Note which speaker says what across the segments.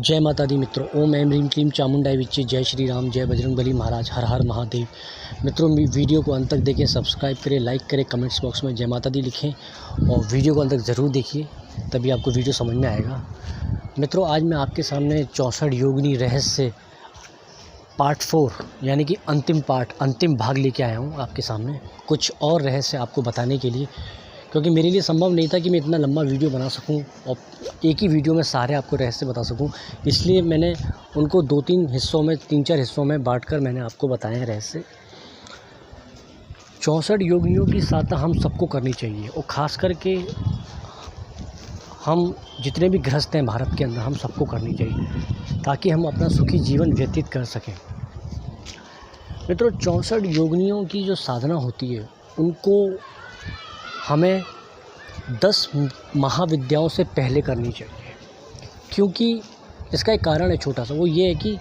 Speaker 1: जय माता दी मित्रों। ओम ऐं ह्रीं क्लीं चामुंडाई विच्चे। जय श्री राम, जय बजरंगबली महाराज, हर हर महादेव। मित्रों, वीडियो को अंत तक देखें, सब्सक्राइब करें, लाइक करें, कमेंट्स बॉक्स में जय माता दी लिखें और वीडियो को अंत तक ज़रूर देखिए, तभी आपको वीडियो समझ में आएगा। मित्रों, आज मैं आपके सामने 64 योगिनी रहस्य पार्ट 4 यानी कि अंतिम भाग लेके आया हूँ आपके सामने। कुछ और रहस्य आपको बताने के लिए, क्योंकि मेरे लिए संभव नहीं था कि मैं इतना लंबा वीडियो बना सकूं और एक ही वीडियो में सारे आपको रहस्य बता सकूं। इसलिए मैंने उनको 3-4 हिस्सों में बांटकर मैंने आपको बताए हैं रहस्य। 64 योगिनियों की साधना हम सबको करनी चाहिए और ख़ास करके हम जितने भी गृहस्थ हैं भारत के अंदर, हम सबको करनी चाहिए ताकि हम अपना सुखी जीवन व्यतीत कर सकें। मित्रों, 64 योगिनियों की जो साधना होती है उनको हमें 10 महाविद्याओं से पहले करनी चाहिए, क्योंकि इसका एक कारण है छोटा सा। वो ये है कि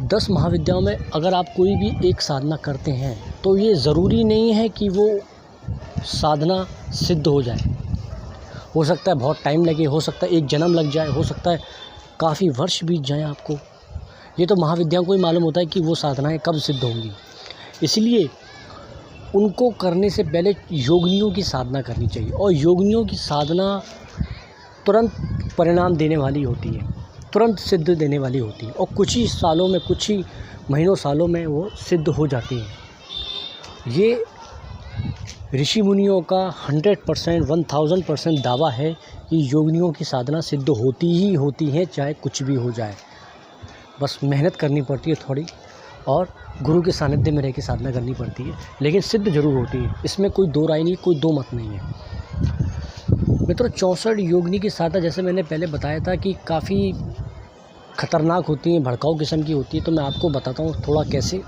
Speaker 1: 10 महाविद्याओं में अगर आप कोई भी एक साधना करते हैं तो ये ज़रूरी नहीं है कि वो साधना सिद्ध हो जाए। हो सकता है बहुत टाइम लगे, हो सकता है एक जन्म लग जाए, हो सकता है काफ़ी वर्ष बीत जाए आपको। ये तो महाविद्याओं को ही मालूम होता है कि वो साधनाएं कब सिद्ध होंगी। इसलिए उनको करने से पहले योगिनियों की साधना करनी चाहिए और योगिनियों की साधना तुरंत परिणाम देने वाली होती है, तुरंत सिद्ध देने वाली होती है और कुछ ही सालों में, कुछ ही महीनों सालों में वो सिद्ध हो जाती है। ये ऋषि मुनियों का 100% 1000% दावा है कि योगिनियों की साधना सिद्ध होती ही होती है, चाहे कुछ भी हो जाए। बस मेहनत करनी पड़ती है थोड़ी और गुरु के सानिध्य में रह के साधना करनी पड़ती है, लेकिन सिद्ध जरूर होती है। इसमें कोई दो राय नहीं, कोई दो मत नहीं है। मित्रों, 64 योगिनी की साधना जैसे मैंने पहले बताया था कि काफ़ी खतरनाक होती हैं, भड़काऊ किस्म की होती है। तो मैं आपको बताता हूँ थोड़ा कैसे।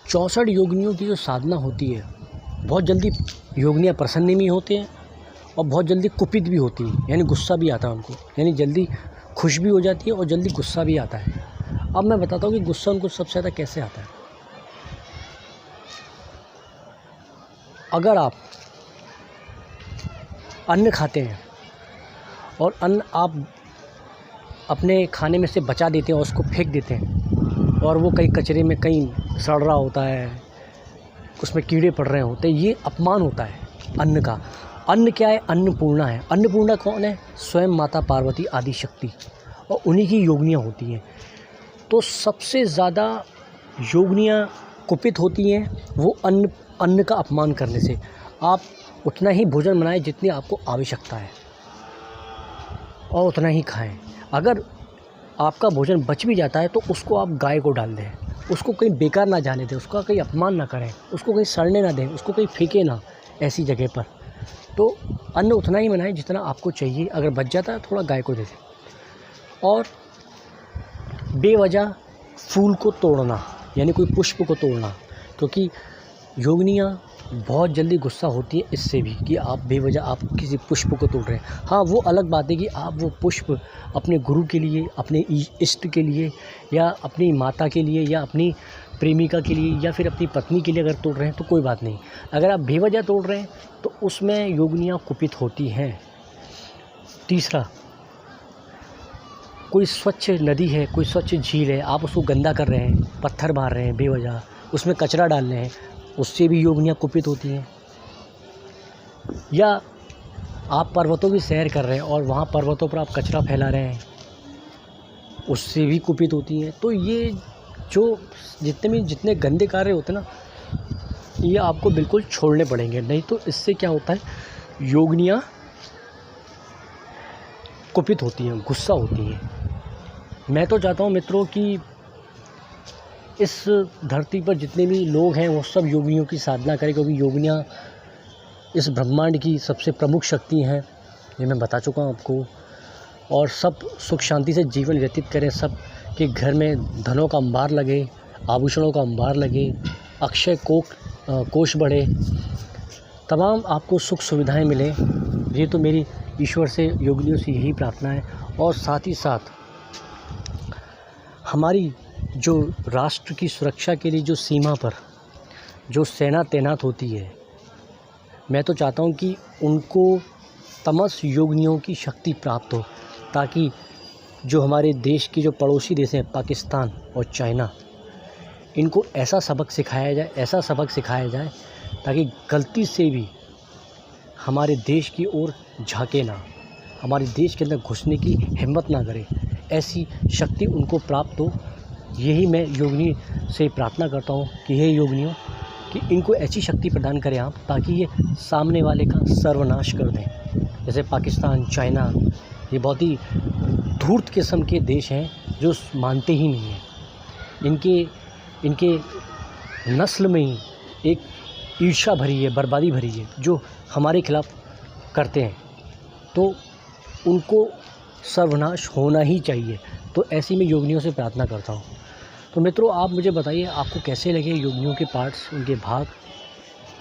Speaker 1: 64 योगिनियों की जो साधना होती है, बहुत जल्दी योगिनियाँ प्रसन्न भी होते हैं और बहुत जल्दी कुपित भी होती हैं, यानी गुस्सा भी आता है उनको, यानी जल्दी खुश भी हो जाती है और जल्दी गुस्सा भी आता है। अब मैं बताता हूँ कि गुस्सा उनको सबसे ज़्यादा कैसे आता है। अगर आप अन्न खाते हैं और अन्न आप अपने खाने में से बचा देते हैं और उसको फेंक देते हैं और वो कहीं कचरे में कहीं सड़ रहा होता है, उसमें कीड़े पड़ रहे होते हैं, ये अपमान होता है अन्न का। अन्न क्या है? अन्नपूर्णा है। अन्नपूर्णा कौन है? स्वयं माता पार्वती आदि शक्ति, और उन्हीं की योगिनियाँ होती हैं। तो सबसे ज़्यादा योगिनियाँ कुपित होती हैं वो अन्न का अपमान करने से। आप उतना ही भोजन बनाएं जितनी आपको आवश्यकता है और उतना ही खाएं। अगर आपका भोजन बच भी जाता है तो उसको आप गाय को डाल दें, उसको कहीं बेकार ना जाने दें, उसका कहीं अपमान ना करें, उसको कहीं सड़ने ना दें, उसको कहीं फेंके ना ऐसी जगह पर। तो अन्न उतना ही बनाएं जितना आपको चाहिए। अगर बच जाता है थोड़ा गाय को दे दें। और बेवजह फूल को तोड़ना, यानी कोई पुष्प को तोड़ना, क्योंकि योगिनियाँ बहुत जल्दी गुस्सा होती है इससे भी कि आप बेवजह आप किसी पुष्प को तोड़ रहे हैं। हाँ, वो अलग बात है कि आप वो पुष्प अपने गुरु के लिए, अपने इष्ट के लिए, या अपनी माता के लिए, या अपनी प्रेमिका के लिए, या फिर अपनी पत्नी के लिए अगर तोड़ रहे हैं तो कोई बात नहीं। अगर आप बेवजह तोड़ रहे हैं तो उसमें योगिनियाँ कुपित होती हैं। तीसरा, कोई स्वच्छ नदी है, कोई स्वच्छ झील है, आप उसको गंदा कर रहे हैं, पत्थर मार रहे हैं बेवजह, उसमें कचरा डाल रहे हैं, उससे भी योगिनियाँ कुपित होती हैं। या आप पर्वतों की सैर कर रहे हैं और वहाँ पर्वतों पर आप कचरा फैला रहे हैं, उससे भी कुपित होती हैं। तो ये जो जितने गंदे कार्य होते हैं ना, ये आपको बिल्कुल छोड़ने पड़ेंगे, नहीं तो इससे क्या होता है, योगिनियाँ कुपित होती हैं, गुस्सा होती हैं। मैं तो चाहता हूँ मित्रों कि इस धरती पर जितने भी लोग हैं वो सब योगिनियों की साधना करें, क्योंकि योगिनियाँ इस ब्रह्मांड की सबसे प्रमुख शक्ति हैं, ये मैं बता चुका हूँ आपको। और सब सुख शांति से जीवन व्यतीत करें, सब के घर में धनों का अंबार लगे, आभूषणों का अंबार लगे, अक्षय कोष बढ़े, तमाम आपको सुख सुविधाएं मिलें। ये तो मेरी ईश्वर से, योगिनियों से यही प्रार्थना है। और साथ ही साथ हमारी जो राष्ट्र की सुरक्षा के लिए जो सीमा पर जो सेना तैनात होती है, मैं तो चाहता हूँ कि उनको तमस योगिनियों की शक्ति प्राप्त हो, ताकि जो हमारे देश की जो पड़ोसी देश हैं पाकिस्तान और चाइना, इनको ऐसा सबक सिखाया जाए ताकि गलती से भी हमारे देश की ओर झांके ना, हमारे देश के अंदर घुसने की हिम्मत ना करे, ऐसी शक्ति उनको प्राप्त हो। यही मैं योगिनी से प्रार्थना करता हूँ कि हे योगिनियों, कि इनको ऐसी शक्ति प्रदान करें आप, ताकि ये सामने वाले का सर्वनाश कर दें। जैसे पाकिस्तान, चाइना, ये बहुत ही धूर्त किस्म के देश हैं जो मानते ही नहीं हैं। इनके नस्ल में ही एक ईर्ष्या भरी है, बर्बादी भरी है, जो हमारे खिलाफ़ करते हैं, तो उनको सर्वनाश होना ही चाहिए। तो ऐसी मैं योगिनियों से प्रार्थना करता हूँ। तो मित्रों, आप मुझे बताइए आपको कैसे लगे योगिनियों के पार्ट्स, उनके भाग।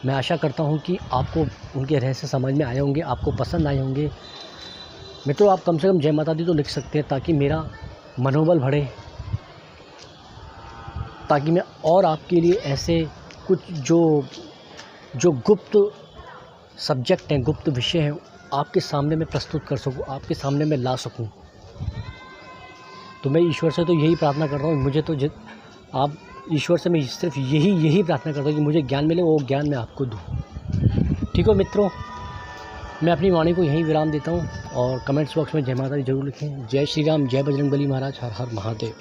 Speaker 1: मैं आशा करता हूँ कि आपको उनके रहस्य समझ में आए होंगे, आपको पसंद आए होंगे। मित्रों, आप कम से कम जय माता दी तो लिख सकते हैं, ताकि मेरा मनोबल बढ़े, ताकि मैं और आपके लिए ऐसे कुछ जो गुप्त सब्जेक्ट हैं, गुप्त विषय हैं, आपके सामने मैं प्रस्तुत कर सकूं, आपके सामने मैं ला सकूं। तो मैं ईश्वर से तो यही प्रार्थना कर रहा हूँ, मुझे तो आप ईश्वर से मैं सिर्फ यही प्रार्थना करता हूँ कि मुझे ज्ञान मिले, वो ज्ञान मैं आपको दूँ। ठीक हो मित्रों, मैं अपनी वाणी को यहीं विराम देता हूँ और कमेंट्स बॉक्स में जय माता दी जरूर लिखें। जय श्री राम, जय बजरंगबली महाराज, हर हर महादेव।